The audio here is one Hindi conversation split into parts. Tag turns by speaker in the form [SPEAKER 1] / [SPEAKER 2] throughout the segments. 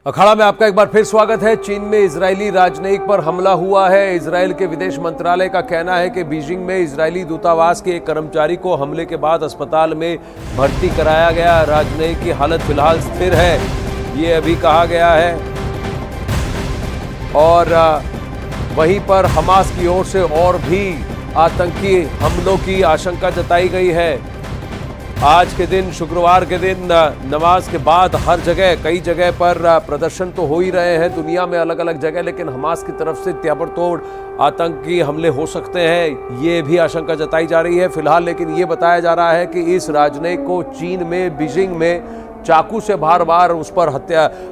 [SPEAKER 1] अखाड़ा में आपका एक बार फिर स्वागत है। चीन में इजरायली राजनयिक पर हमला हुआ है। इजरायल के विदेश मंत्रालय का कहना है कि बीजिंग में इजरायली दूतावास के एक कर्मचारी को हमले के बाद अस्पताल में भर्ती कराया गया। राजनयिक की हालत फिलहाल स्थिर है, ये अभी कहा गया है। और वहीं पर हमास की ओर से और भी आतंकी हमलों की आशंका जताई गई है। आज के दिन, शुक्रवार के दिन, नमाज के बाद हर जगह, कई जगह पर प्रदर्शन तो हो ही रहे हैं दुनिया में अलग अलग जगह, लेकिन हमास की तरफ से ताबड़तोड़ आतंकी हमले हो सकते हैं, ये भी आशंका जताई जा रही है फिलहाल। लेकिन ये बताया जा रहा है कि इस राजनयिक को चीन में, बीजिंग में चाकू से बार बार उस पर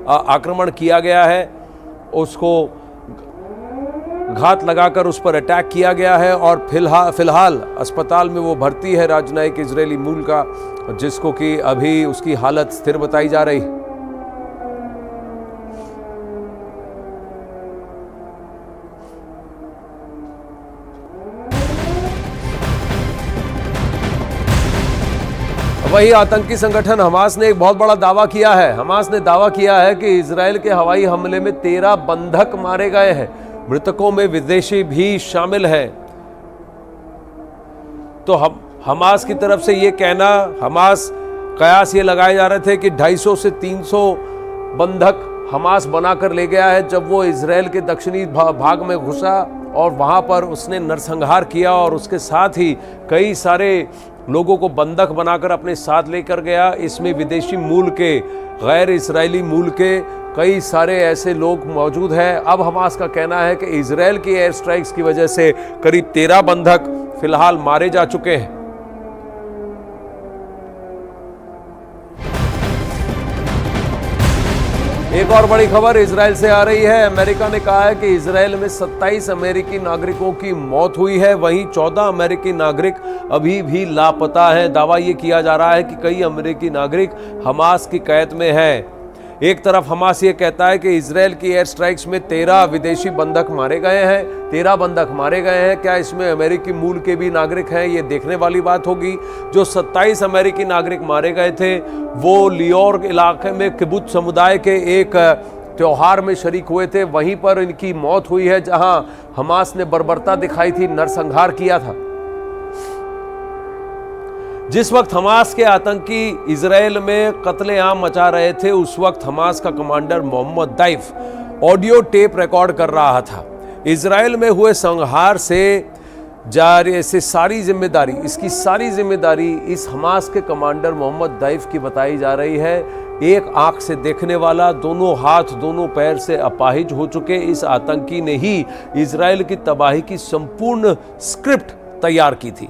[SPEAKER 1] आक्रमण किया गया है, उसको घात लगाकर उस पर अटैक किया गया है और फिलहाल अस्पताल में वो भर्ती है, राजनयिक इजरायली मूल का, जिसको कि अभी उसकी हालत स्थिर बताई जा रही। वही आतंकी संगठन हमास ने एक बहुत बड़ा दावा किया है। हमास ने दावा किया है कि इजरायल के हवाई हमले में 13 बंधक मारे गए हैं, मृतकों में विदेशी भी शामिल हैं। तो हमास की तरफ से ये कहना, हमास कयास ये लगाए जा रहे थे कि 250 से 300 बंधक हमास बनाकर ले गया है जब वो इजरायल के दक्षिणी भाग में घुसा और वहां पर उसने नरसंहार किया और उसके साथ ही कई सारे लोगों को बंधक बनाकर अपने साथ लेकर गया। इसमें विदेशी मूल के, गैर इजरायली मूल के कई सारे ऐसे लोग मौजूद हैं। अब हमास का कहना है कि इजरायल की एयर स्ट्राइक्स की वजह से करीब 13 बंधक फिलहाल मारे जा चुके हैं। एक और बड़ी खबर इजरायल से आ रही है। अमेरिका ने कहा है कि इजरायल में 27 अमेरिकी नागरिकों की मौत हुई है, वहीं 14 अमेरिकी नागरिक अभी भी लापता हैं। दावा यह किया जा रहा है कि कई अमेरिकी नागरिक हमास की कैद में हैं। एक तरफ हमास ये कहता है कि इजरायल की एयर स्ट्राइक्स में 13 विदेशी बंधक मारे गए हैं, 13 बंधक मारे गए हैं। क्या इसमें अमेरिकी मूल के भी नागरिक हैं, ये देखने वाली बात होगी। जो 27 अमेरिकी नागरिक मारे गए थे वो लियोर इलाके में किबुत्ज समुदाय के एक त्योहार में शरीक हुए थे, वहीं पर इनकी मौत हुई है जहां हमास ने बर्बरता दिखाई थी, नरसंहार किया था। जिस वक्त हमास के आतंकी इजरायल में कत्लेआम मचा रहे थे, उस वक्त हमास का commander Mohammed Deif audio tape record कर रहा था। इजरायल में हुए संहार से इसकी सारी जिम्मेदारी इस हमास के कमांडर मोहम्मद दैफ की बताई जा रही है। एक आंख से देखने वाला, दोनों हाथ दोनों पैर से अपाहिज हो चुके इस आतंकी ने ही इजरायल की तबाही की संपूर्ण स्क्रिप्ट तैयार की थी।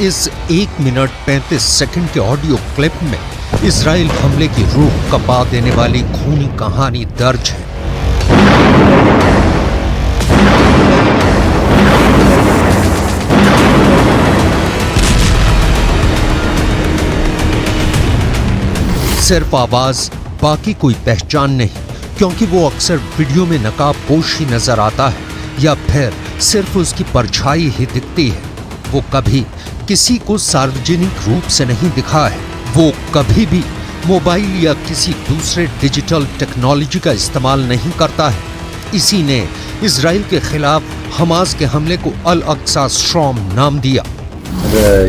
[SPEAKER 2] इस 1 मिनट 35 सेकंड के ऑडियो क्लिप में इजराइल हमले की रूह कपा देने वाली खूनी कहानी दर्ज है। सिर्फ आवाज, बाकी कोई पहचान नहीं, क्योंकि वो अक्सर वीडियो में नकाबपोश ही नजर आता है या फिर सिर्फ उसकी परछाई ही दिखती है। वो कभी किसी को सार्वजनिक रूप से नहीं दिखा है, वो कभी भी मोबाइल या किसी दूसरे डिजिटल टेक्नोलॉजी का इस्तेमाल नहीं करता है। इसी ने इजराइल के खिलाफ हमास के हमले को अल अक्सा स्ट्रॉम नाम दिया।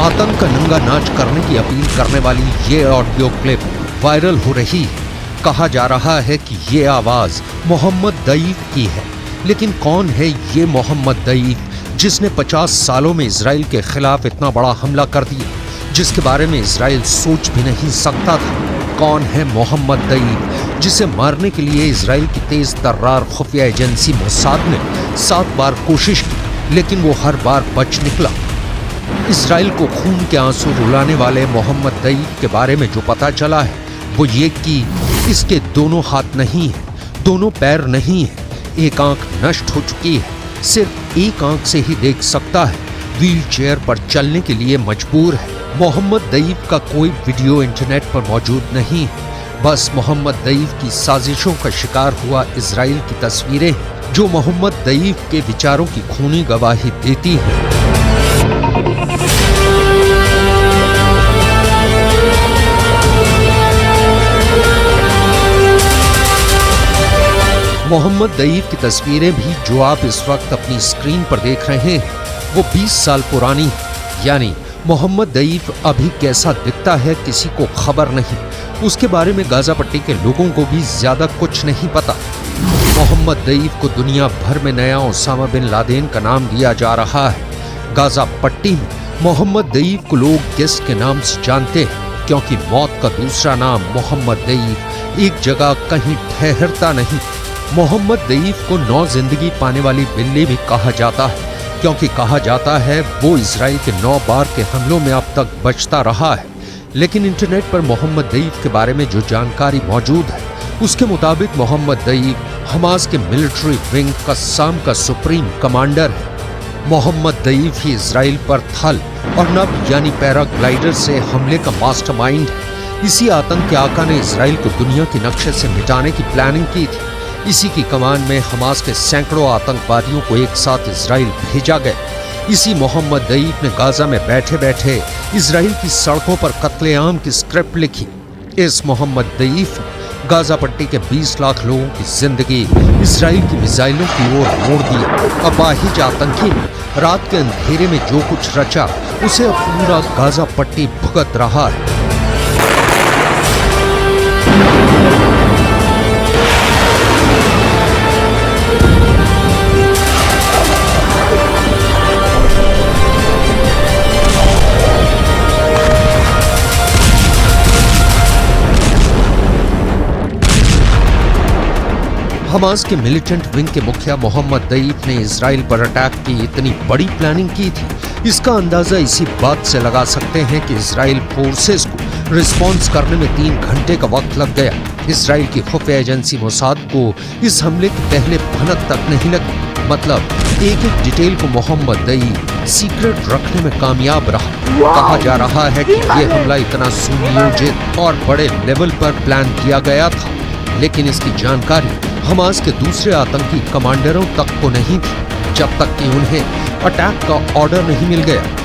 [SPEAKER 2] आतंक का नंगा नाच करने की अपील करने वाली ये ऑडियो क्लिप वायरल हो रही है। कहा जा रहा है कि ये आवाज मोहम्मद दैफ की है, लेकिन कौन है ये मोहम्मद दैफ जिसने 50 सालों में इजराइल के खिलाफ इतना बड़ा हमला कर दिया, जिसके बारे में इजराइल सोच भी नहीं सकता था? कौन है मोहम्मद दैफ जिसे मारने के लिए इजराइल की तेज तर्रार खुफिया एजेंसी मोसाद ने 7 बार कोशिश की, लेकिन वो हर बार बच निकला। इसराइल को खून के आंसू रुलाने वाले मोहम्मद दईफ के बारे में जो पता चला है वो ये कि इसके दोनों हाथ नहीं है, दोनों पैर नहीं है, एक आंख नष्ट हो चुकी है, सिर्फ एक आंख से ही देख सकता है, व्हील चेयर पर चलने के लिए मजबूर है। मोहम्मद दईफ का कोई वीडियो इंटरनेट पर मौजूद नहीं है, बस मोहम्मद दईफ की साजिशों का शिकार हुआ इजराइल की तस्वीरें हैं जो मोहम्मद दईफ के विचारों की खूनी गवाही देती हैं। मोहम्मद दईफ की तस्वीरें भी जो आप इस वक्त अपनी स्क्रीन पर देख रहे हैं वो 20 साल पुरानी है। यानी मोहम्मद दईफ अभी कैसा दिखता है किसी को खबर नहीं। उसके बारे में गाजा पट्टी के लोगों को भी ज्यादा कुछ नहीं पता। मोहम्मद दईफ को दुनिया भर में नया ओसामा बिन लादेन का नाम दिया जा रहा है। गाजा पट्टी में मोहम्मद दईफ को लोग गेस्ट के नाम से जानते हैं क्योंकि मौत का दूसरा नाम मोहम्मद दईफ एक जगह कहीं ठहरता नहीं। मोहम्मद दईफ को नौ जिंदगी पाने वाली बिल्ली भी कहा जाता है क्योंकि कहा जाता है वो इजराइल के 9 बार के हमलों में अब तक बचता रहा है। लेकिन इंटरनेट पर मोहम्मद दईफ के बारे में जो जानकारी मौजूद है उसके मुताबिक मोहम्मद दईफ हमास के मिलिट्री विंग कस्साम का सुप्रीम कमांडर है। मोहम्मद दईफ ही इजराइल पर थल और नभ यानी पैराग्लाइडर से हमले का मास्टरमाइंड है। इसी आतंक के आका ने इजराइल को दुनिया के नक्शे से मिटाने की प्लानिंग की थी। इसी की कमान में हमास के सैकड़ों आतंकवादियों को एक साथ इजराइल भेजा गया। इसी मोहम्मद दईफ ने गाजा में बैठे बैठे इजराइल की सड़कों पर कत्लेआम की स्क्रिप्ट लिखी। इस मोहम्मद दईफ ने गाजा पट्टी के 20 लाख लोगों की जिंदगी इजराइल की मिसाइलों की ओर मोड़ दी। अपाहिज आतंकी ने रात के अंधेरे में जो कुछ रचा उसे अब पूरा गाजा पट्टी भुगत रहा है। हमास के मिलिटेंट विंग के मुखिया मोहम्मद दईफ ने इजराइल पर अटैक की इतनी बड़ी प्लानिंग की थी। इसका अंदाजा इसी बात से लगा सकते हैं कि इजराइल फोर्सेस को रिस्पॉन्स करने में 3 घंटे का वक्त लग गया। इजराइल की खुफिया एजेंसी मोसाद को इस हमले की पहले भनक तक नहीं लगी। मतलब एक एक डिटेल को मोहम्मद दईफ सीक्रेट रखने में कामयाब रहा। कहा जा रहा है कि यह हमला इतना सुनियोजित और बड़े लेवल पर प्लान किया गया था, लेकिन इसकी जानकारी हमास के दूसरे आतंकी कमांडरों तक को नहीं थी जब तक कि उन्हें अटैक का ऑर्डर नहीं मिल गया।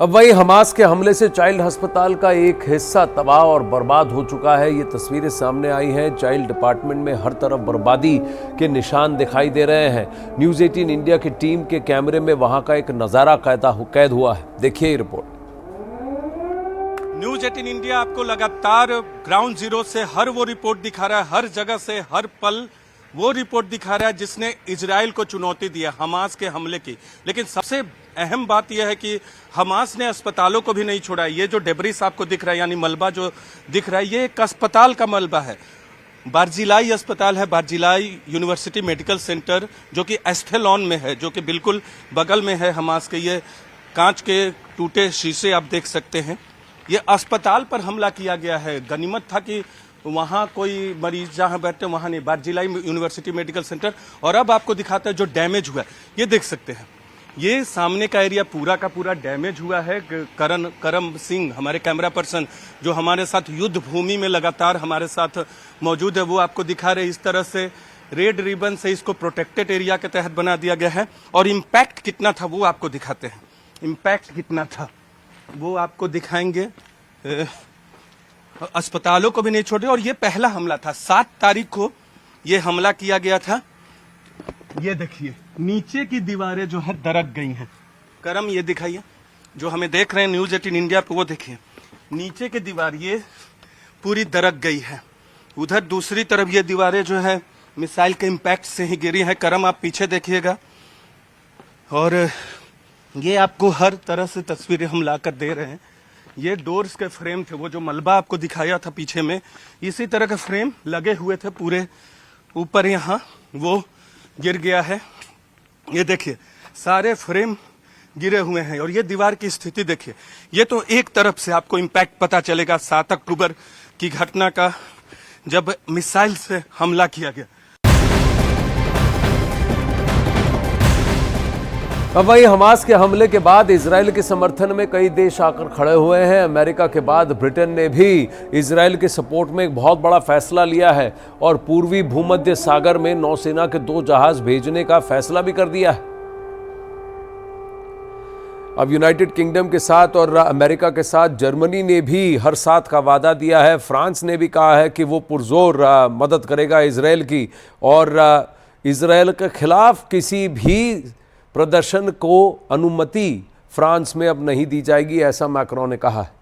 [SPEAKER 1] अब वही हमास के हमले से चाइल्ड अस्पताल का एक हिस्सा तबाह और बर्बाद हो चुका है। ये तस्वीरें सामने आई हैं। चाइल्ड डिपार्टमेंट में हर तरफ बर्बादी के निशान दिखाई दे रहे हैं। न्यूज़ 18 इंडिया की टीम के कैमरे में वहां का एक नज़ारा कैद हुआ है। देखिए रिपोर्ट।
[SPEAKER 3] न्यूज़ 18 इंडिया आपको लगातार ग्राउंड जीरो से हर वो रिपोर्ट दिखा रहा है, हर जगह से हर पल वो रिपोर्ट दिखा रहा है जिसने इजराइल को चुनौती दी है हमास के हमले की। लेकिन सबसे अहम बात यह है कि हमास ने अस्पतालों को भी नहीं छोड़ा। ये जो डेब्रिस आपको दिख रहा है यानी मलबा जो दिख रहा है ये एक अस्पताल का मलबा है। बारजिलाई अस्पताल है, बारजिलाई यूनिवर्सिटी मेडिकल सेंटर जो कि एस्थेलॉन में है, जो कि बिल्कुल बगल में है हमास के। ये कांच के टूटे शीशे आप देख सकते हैं। ये अस्पताल पर हमला किया गया है। गनीमत था कि वहाँ कोई मरीज जहाँ बैठते वहाँ नहीं, बारजिलाई यूनिवर्सिटी मेडिकल सेंटर। और अब आपको दिखाता है जो डैमेज हुआ है, ये देख सकते हैं। ये सामने का एरिया पूरा का पूरा डैमेज हुआ है। करम सिंह हमारे कैमरा पर्सन जो हमारे साथ युद्ध भूमि में लगातार हमारे साथ मौजूद है, वो आपको दिखा रहे। इस तरह से रेड रिबन से इसको प्रोटेक्टेड एरिया के तहत बना दिया गया है। और इम्पैक्ट कितना था वो आपको दिखाते हैं। इम्पैक्ट कितना था वो आपको दिखाएंगे। अस्पतालों को भी नहीं छोड़े। और ये पहला हमला था। 7 तारीख को ये हमला किया गया था। ये देखिए नीचे की दीवारें जो है दरक गई हैं। करम ये दिखाइए जो हमें देख रहे हैं न्यूज़ 18 इंडिया पे, वो देखिए नीचे की दीवार ये पूरी दरक गई है। उधर दूसरी तरफ ये दीवारें जो है मिसाइल के इम्पैक्ट से ही गिरी है। करम आप पीछे देखिएगा। और ये आपको हर तरह से तस्वीरें हम ला कर दे रहे हैं। ये डोर्स के फ्रेम थे, वो जो मलबा आपको दिखाया था पीछे में, इसी तरह के फ्रेम लगे हुए थे पूरे ऊपर, यहाँ वो गिर गया है। ये देखिए सारे फ्रेम गिरे हुए हैं और ये दीवार की स्थिति देखिए। ये तो एक तरफ से आपको इम्पैक्ट पता चलेगा 7 अक्टूबर की घटना का, जब मिसाइल से हमला किया गया।
[SPEAKER 1] अब वही हमास के हमले के बाद इजराइल के समर्थन में कई देश आकर खड़े हुए हैं। अमेरिका के बाद ब्रिटेन ने भी इजराइल के सपोर्ट में एक बहुत बड़ा फैसला लिया है और पूर्वी भूमध्य सागर में नौसेना के 2 जहाज भेजने का फैसला भी कर दिया है। अब यूनाइटेड किंगडम के साथ और अमेरिका के साथ जर्मनी ने भी हर साथ का वादा दिया है। फ्रांस ने भी कहा है कि वो पुरजोर मदद करेगा इजराइल की और इजराइल के खिलाफ किसी भी प्रदर्शन को अनुमति फ्रांस में अब नहीं दी जाएगी, ऐसा मैक्रोन ने कहा है।